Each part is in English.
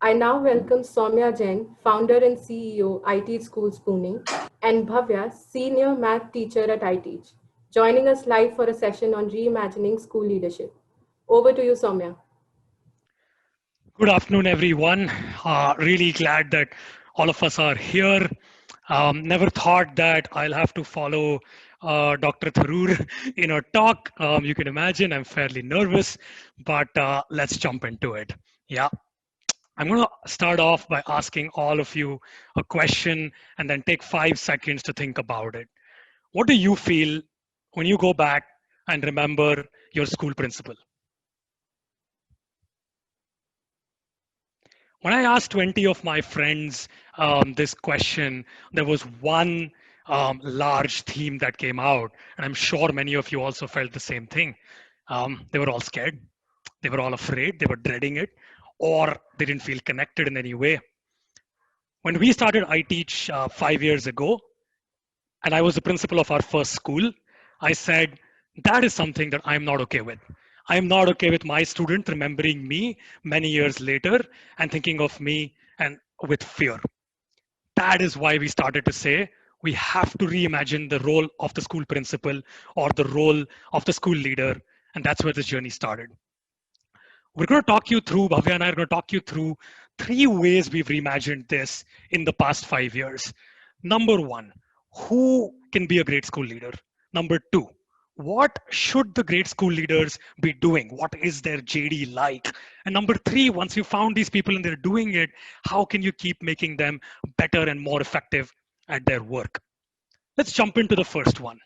I now welcome Soumya Jain, founder and CEO, iTeach Schools Pune, and Bhavya, senior math teacher at iTeach, joining us live for a session on reimagining school leadership. Over to you, Soumya. Good afternoon, everyone. Really glad that all of us are here. Never thought that I'll have to follow Dr. Tharoor in a talk. You can imagine I'm fairly nervous, but let's jump into it. Yeah, I'm going to start off by asking all of you a question and then take 5 seconds to think about it. What do you feel when you go back and remember your school principal? When I asked 20 of my friends this question, there was one large theme that came out. And I'm sure many of you also felt the same thing. They were all scared. They were all afraid. They were dreading it, or they didn't feel connected in any way. When we started iTeach 5 years ago, and I was the principal of our first school, I said, that is something that I'm not okay with. I'm not okay with my student remembering me many years later and thinking of me and with fear. That is why we started to say we have to reimagine the role of the school principal or the role of the school leader. And that's where this journey started. We're going to talk you through, Bhavya and I are going to talk you through 3 ways we've reimagined this in the past 5 years. Number one, who can be a great school leader? Number two, what should the great school leaders be doing? What is their JD like? And number three, once you found these people and they're doing it, how can you keep making them better and more effective at their work? Let's jump into the first one.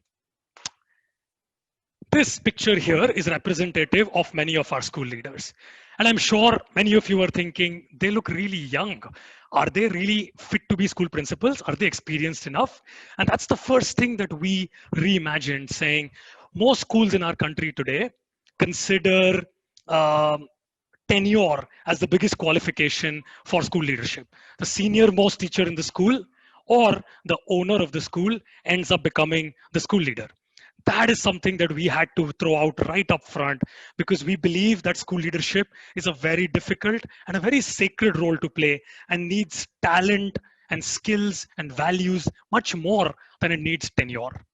This picture here is representative of many of our school leaders. And I'm sure many of you are thinking, they look really young. Are they really fit to be school principals? Are they experienced enough? And that's the first thing that we reimagined, saying most schools in our country today consider tenure as the biggest qualification for school leadership. The senior most teacher in the school or the owner of the school ends up becoming the school leader. That is something that we had to throw out right up front because we believe that school leadership is a very difficult and a very sacred role to play and needs talent and skills and values much more than it needs tenure.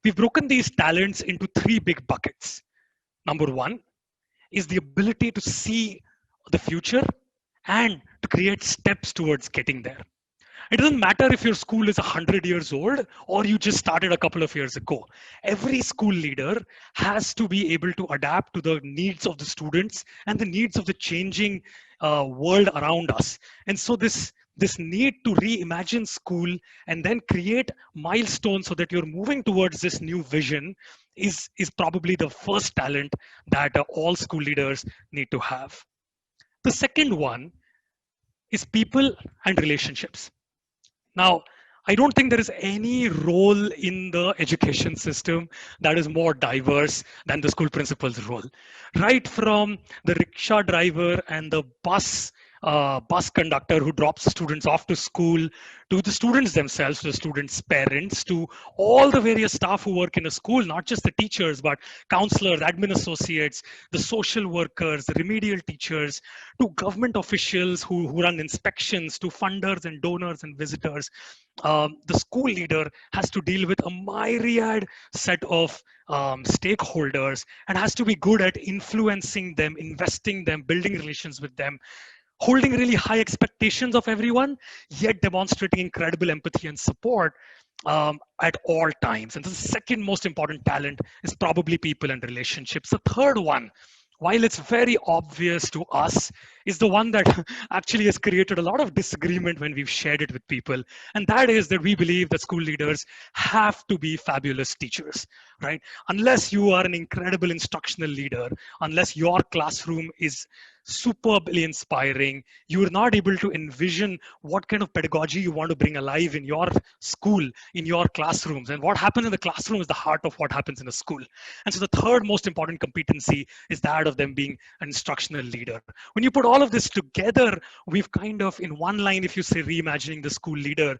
We've broken these talents into three big buckets. Number one is the ability to see the future and to create steps towards getting there. It doesn't matter if your school is 100 years old or you just started a couple of years ago. Every school leader has to be able to adapt to the needs of the students and the needs of the changing world around us. And so this need to reimagine school and then create milestones so that you're moving towards this new vision is probably the first talent that all school leaders need to have. The second one is people and relationships. Now, I don't think there is any role in the education system that is more diverse than the school principal's role. Right from the rickshaw driver and the bus conductor who drops the students off to school, to the students themselves, to the students' parents, to all the various staff who work in a school, not just the teachers, but counselors, admin associates, the social workers, the remedial teachers, to government officials who run inspections, to funders and donors and visitors. The school leader has to deal with a myriad set of stakeholders and has to be good at influencing them, investing them, building relations with them, holding really high expectations of everyone, yet demonstrating incredible empathy and support at all times. And the second most important talent is probably people and relationships. The third one, while it's very obvious to us, is the one that actually has created a lot of disagreement when we've shared it with people. And that is that we believe that school leaders have to be fabulous teachers, right? Unless you are an incredible instructional leader, unless your classroom is superbly inspiring, you are not able to envision what kind of pedagogy you want to bring alive in your school, in your classrooms. And what happens in the classroom is the heart of what happens in a school. And so the third most important competency is that of them being an instructional leader. When you put all of this together, we've kind of, in one line, if you say reimagining the school leader,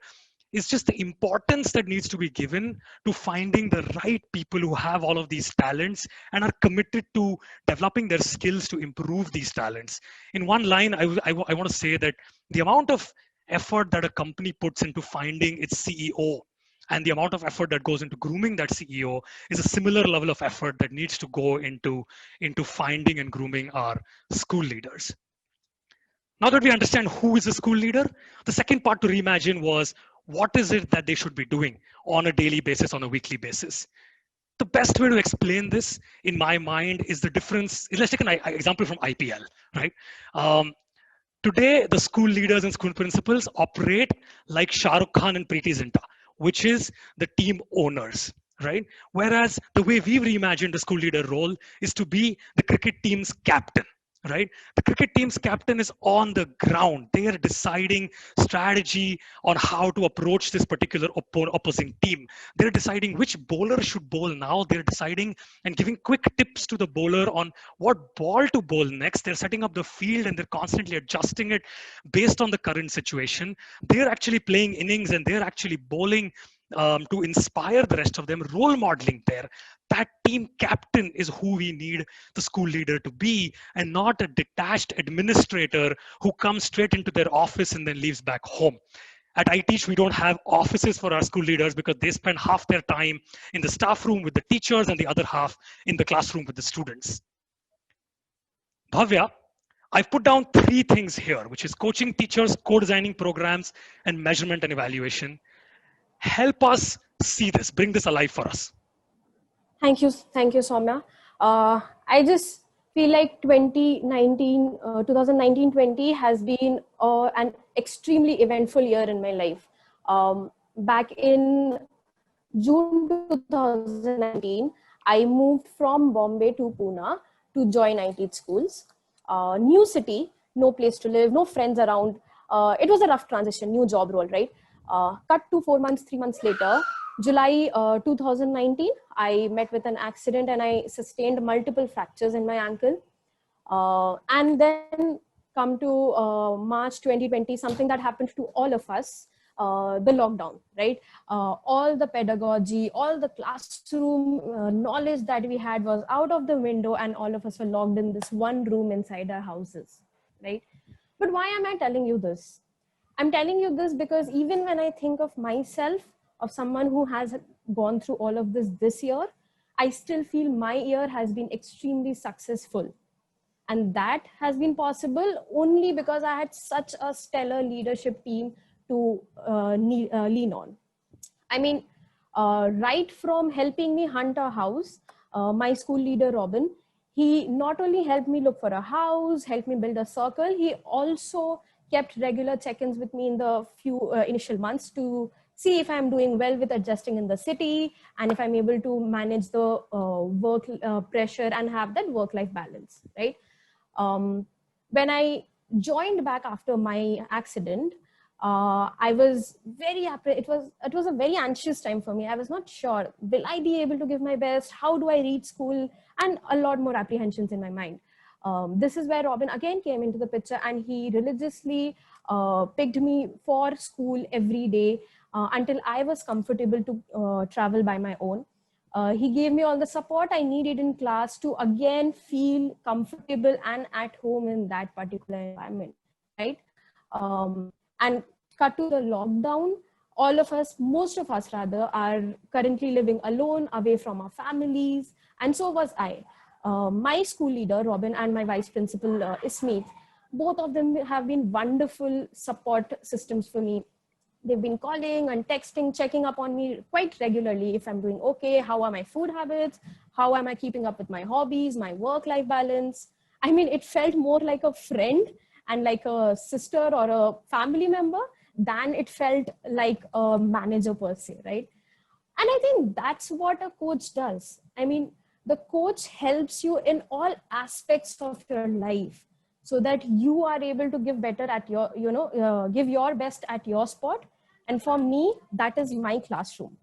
is just the importance that needs to be given to finding the right people who have all of these talents and are committed to developing their skills to improve these talents. In one line, I want to say that the amount of effort that a company puts into finding its CEO and the amount of effort that goes into grooming that CEO is a similar level of effort that needs to go into finding and grooming our school leaders. Now that we understand who is a school leader, the second part to reimagine was what is it that they should be doing on a daily basis, on a weekly basis. The best way to explain this in my mind is the difference. Let's take an example from IPL, right? Um, Today, the school leaders and school principals operate like Shah Rukh Khan and Preeti Zinta, which is the team owners, right? Whereas the way we've reimagined the school leader role is to be the cricket team's captain, right? The cricket team's captain is on the ground. They are deciding strategy on how to approach this particular opposing team. They're deciding which bowler should bowl now. They're deciding and giving quick tips to the bowler on what ball to bowl next. They're setting up the field and they're constantly adjusting it based on the current situation. They're actually playing innings and they're actually bowling to inspire the rest of them, role modeling there. That team captain is who we need the school leader to be, and not a detached administrator who comes straight into their office and then leaves back home. At iTeach, we don't have offices for our school leaders because they spend half their time in the staff room with the teachers and the other half in the classroom with the students. Bhavya, I've put down three things here, which is coaching teachers, co-designing programs, and measurement and evaluation. Help us see this, bring this alive for us. Thank you, Soumya. I just feel like 2019-20 has been an extremely eventful year in my life. Back in June 2019, I moved from Bombay to Pune to join iTeach schools. New city, no place to live, no friends around. It was a rough transition, new job role, right? Cut to 4 months, 3 months later, July 2019, I met with an accident and I sustained multiple fractures in my ankle. And then come to March 2020, something that happened to all of us, the lockdown, right? All the pedagogy, all the classroom knowledge that we had was out of the window, and all of us were locked in this one room inside our houses, right? But why am I telling you this? I'm telling you this because even when I think of myself, of someone who has gone through all of this year, I still feel my year has been extremely successful. And that has been possible only because I had such a stellar leadership team to lean on. I mean, right from helping me hunt a house, my school leader, Robin, he not only helped me look for a house, helped me build a circle, he also kept regular check-ins with me in the few initial months to see if I'm doing well with adjusting in the city and if I'm able to manage the work pressure and have that work-life balance, right? When I joined back after my accident, I was very it was a very anxious time for me. I was not sure, will I be able to give my best? How do I reach school? And a lot more apprehensions in my mind. This is where Robin again came into the picture, and he religiously picked me for school every day until I was comfortable to travel by my own. He gave me all the support I needed in class to again feel comfortable and at home in that particular environment, right? And cut to the lockdown, all of us, most of us rather, are currently living alone, away from our families, and so was I. My school leader, Robin, and my vice principal, Ismeet, both of them have been wonderful support systems for me. They've been calling and texting, checking up on me quite regularly if I'm doing okay, how are my food habits, how am I keeping up with my hobbies, my work-life balance. I mean, it felt more like a friend and like a sister or a family member than it felt like a manager per se, right? And I think that's what a coach does. I mean, the coach helps you in all aspects of your life so that you are able to give better at your, give your best at your spot. And for me, that is my classroom.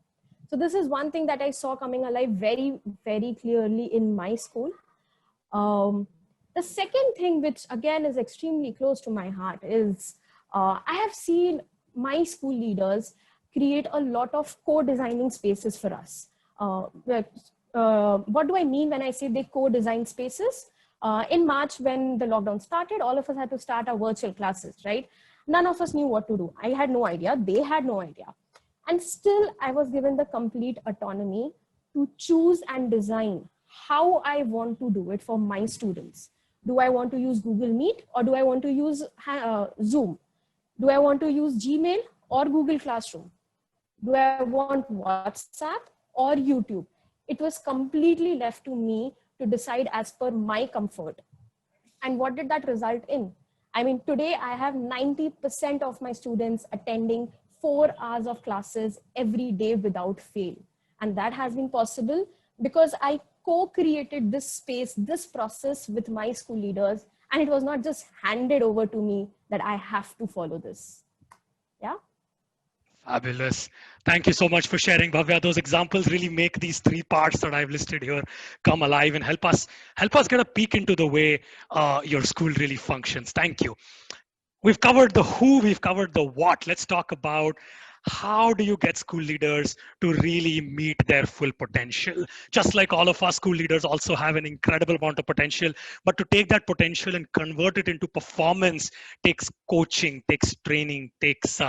So this is one thing that I saw coming alive very, very clearly in my school. The second thing, which again is extremely close to my heart, is I have seen my school leaders create a lot of co-designing spaces for us. What do I mean when I say they co-design spaces? In March, when the lockdown started, all of us had to start our virtual classes, right? None of us knew what to do. I had no idea. They had no idea. And still, I was given the complete autonomy to choose and design how I want to do it for my students. Do I want to use Google Meet, or do I want to use Zoom? Do I want to use Gmail or Google Classroom? Do I want WhatsApp or YouTube? It was completely left to me to decide as per my comfort. And what did that result in? I mean, today I have 90% of my students attending 4 hours of classes every day without fail. And that has been possible because I co-created this space, this process with my school leaders. And it was not just handed over to me that I have to follow this. Yeah. Fabulous. Thank you so much for sharing, Bhavya. Those examples really make these 3 parts that I've listed here come alive and help us get a peek into the way your school really functions. Thank you. We've covered the who, we've covered the what. Let's talk about how do you get school leaders to really meet their full potential. Just like all of us, school leaders also have an incredible amount of potential, but to take that potential and convert it into performance takes coaching, takes training, takes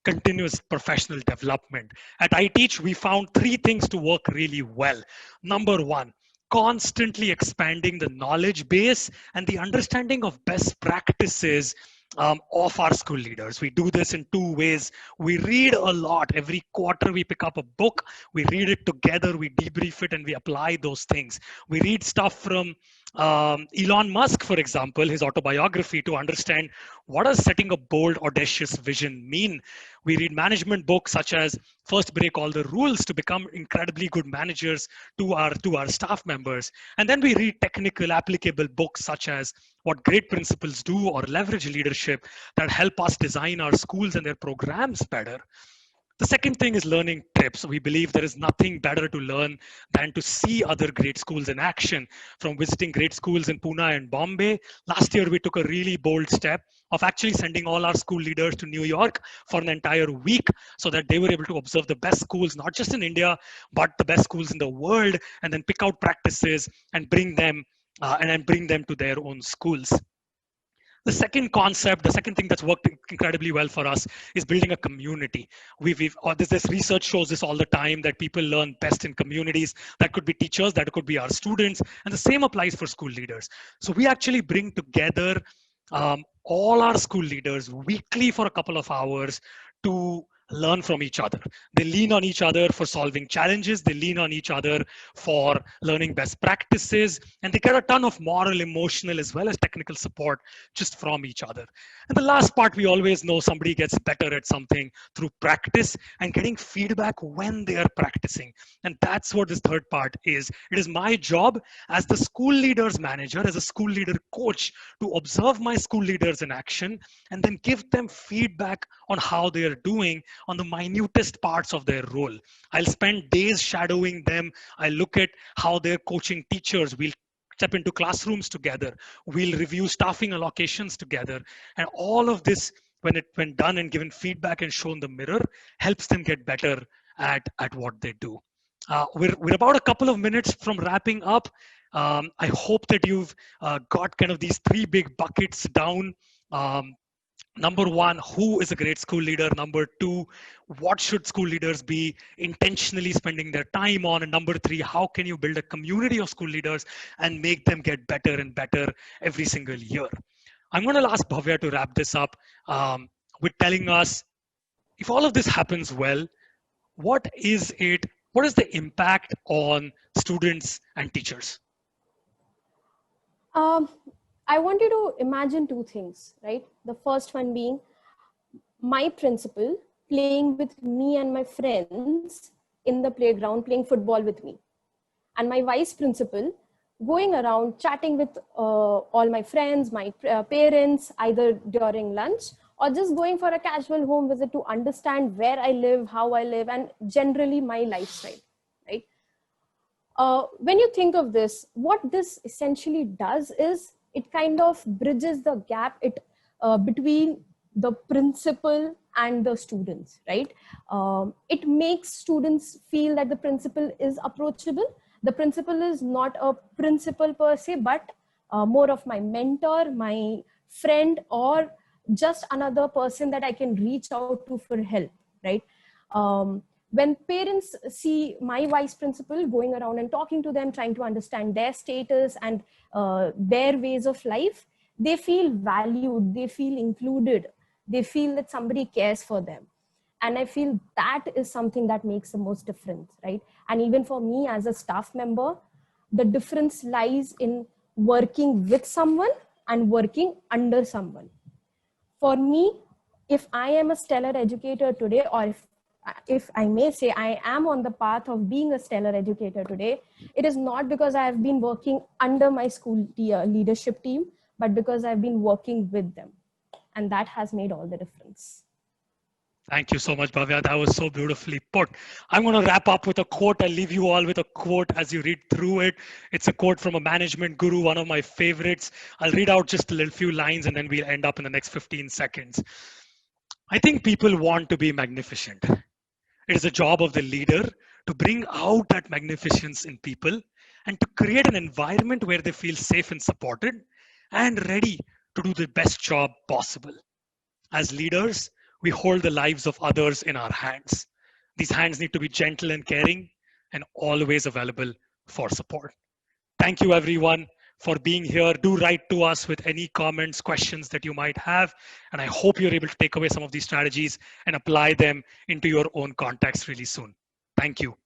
continuous professional development. At iTeach, we found 3 things to work really well. Number 1, constantly expanding the knowledge base and the understanding of best practices of our school leaders. We do this in 2 ways. We read a lot. Every quarter we pick up a book, we read it together, we debrief it, and we apply those things. We read stuff from Elon Musk, for example, his autobiography, to understand what does setting a bold, audacious vision mean. We read management books such as First Break All the Rules to become incredibly good managers to our staff members. And then we read technical, applicable books such as What Great Principals Do or Leverage Leadership that help us design our schools and their programs better. The second thing is learning trips. We believe there is nothing better to learn than to see other great schools in action. From visiting great schools in Pune and Bombay, last year we took a really bold step of actually sending all our school leaders to New York for an entire week so that they were able to observe the best schools, not just in India, but the best schools in the world, and then pick out practices and bring them to their own schools. The second concept, the second thing that's worked incredibly well for us is building a community. This research shows this all the time, that people learn best in communities. That could be teachers, that could be our students, and the same applies for school leaders. So we actually bring together all our school leaders weekly for a couple of hours to learn from each other. They lean on each other for solving challenges. They lean on each other for learning best practices. And they get a ton of moral, emotional, as well as technical support just from each other. And the last part, we always know somebody gets better at something through practice and getting feedback when they are practicing. And that's what this third part is. It is my job as the school leaders manager, as a school leader coach, to observe my school leaders in action and then give them feedback on how they are doing on the minutest parts of their role. I'll spend days shadowing them. I'll look at how they're coaching teachers. We'll step into classrooms together. We'll review staffing allocations together. And all of this, when done and given feedback and shown the mirror, helps them get better at what they do. We're about a couple of minutes from wrapping up. I hope that you've got kind of these 3 big buckets down. Number 1, who is a great school leader? Number 2, what should school leaders be intentionally spending their time on? And number 3, how can you build a community of school leaders and make them get better and better every single year? I'm going to ask Bhavya to wrap this up with telling us, if all of this happens well, what is the impact on students and teachers? I want you to imagine 2 things, right? The first one being my principal playing with me and my friends in the playground, playing football with me. And my vice principal going around chatting with all my friends, my parents, either during lunch or just going for a casual home visit to understand where I live, how I live, and generally my lifestyle, right? When you think of this, what this essentially does is it kind of bridges the gap between the principal and the students, right? It makes students feel that the principal is approachable. The principal is not a principal per se, but more of my mentor, my friend, or just another person that I can reach out to for help, right? When parents see my vice principal going around and talking to them, trying to understand their status and their ways of life, they feel valued, they feel included, they feel that somebody cares for them. And I feel that is something that makes the most difference, right? And even for me as a staff member, the difference lies in working with someone and working under someone. For me, if I am a stellar educator today, or if I may say I am on the path of being a stellar educator today, it is not because I have been working under my school leadership team, but because I've been working with them. And that has made all the difference. Thank you so much, Bhavya. That was so beautifully put. I'm going to wrap up with a quote. I'll leave you all with a quote as you read through it. It's a quote from a management guru, one of my favorites. I'll read out just a little few lines and then we'll end up in the next 15 seconds. I think people want to be magnificent. It is a job of the leader to bring out that magnificence in people and to create an environment where they feel safe and supported and ready to do the best job possible. As leaders, we hold the lives of others in our hands. These hands need to be gentle and caring and always available for support. Thank you, everyone, for being here. Do write to us with any comments, questions that you might have. And I hope you're able to take away some of these strategies and apply them into your own context really soon. Thank you.